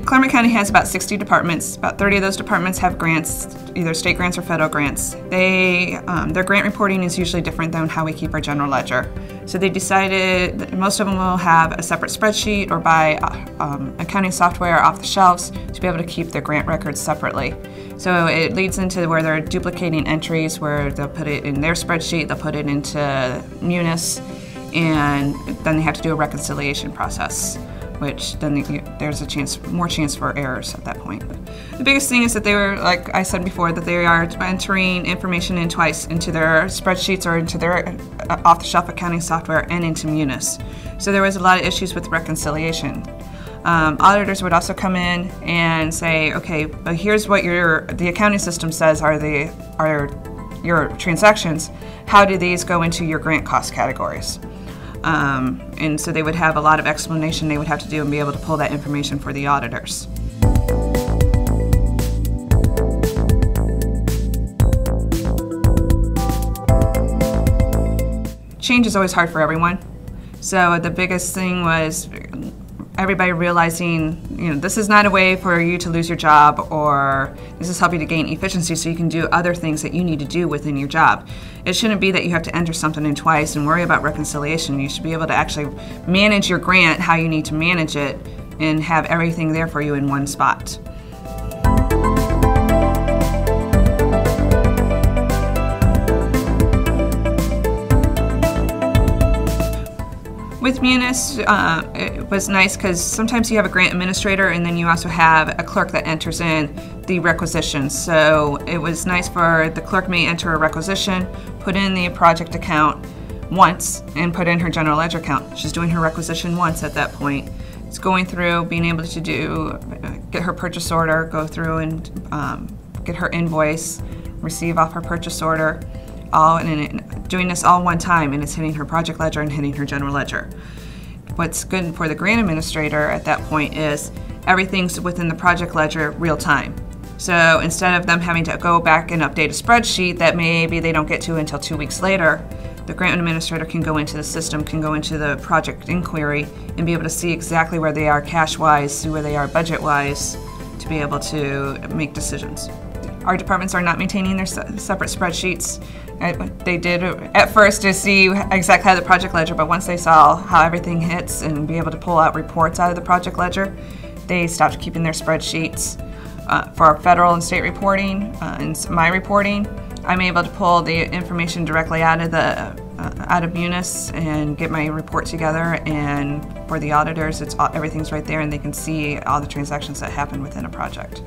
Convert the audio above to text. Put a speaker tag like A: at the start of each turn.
A: Clermont County has about 60 departments. About 30 of those departments have grants, either state grants or federal grants. Their grant reporting is usually different than how we keep our general ledger. So they decided that most of them will have a separate spreadsheet or buy accounting software off the shelves to be able to keep their grant records separately. So it leads into where they're duplicating entries, where they'll put it in their spreadsheet, they'll put it into Munis, and then they have to do a reconciliation process, which then there's more chance for errors at that point. The biggest thing is that they were, like I said before, that they are entering information in twice into their spreadsheets or into their off-the-shelf accounting software and into Munis. So there was a lot of issues with reconciliation. Auditors would also come in and say, okay, but here's what the accounting system says are your transactions. How do these go into your grant cost categories? And so they would have a lot of explanation they would have to do and be able to pull that information for the auditors. Change is always hard for everyone. So the biggest thing was everybody realizing, this is not a way for you to lose your job, or this is helping to gain efficiency so you can do other things that you need to do within your job. It shouldn't be that you have to enter something in twice and worry about reconciliation. You should be able to actually manage your grant how you need to manage it and have everything there for you in one spot. With Munis, it was nice because sometimes you have a grant administrator and then you also have a clerk that enters in the requisitions. So it was nice for the clerk may enter a requisition, put in the project account once, and put in her general ledger account. She's doing her requisition once at that point. It's going through, being able to get her purchase order, go through and get her invoice, receive off her purchase order, doing this all one time, and it's hitting her project ledger and hitting her general ledger. What's good for the grant administrator at that point is everything's within the project ledger real time. So instead of them having to go back and update a spreadsheet that maybe they don't get to until 2 weeks later, the grant administrator can go into the system, can go into the project inquiry and be able to see exactly where they are cash-wise, see where they are budget-wise, to be able to make decisions. Our departments are not maintaining their separate spreadsheets. They did at first to see exactly how the project ledger, but once they saw how everything hits and be able to pull out reports out of the project ledger, they stopped keeping their spreadsheets. For our federal and state reporting and my reporting, I'm able to pull the information directly out of Munis and get my report together. And for the auditors, everything's right there, and they can see all the transactions that happen within a project.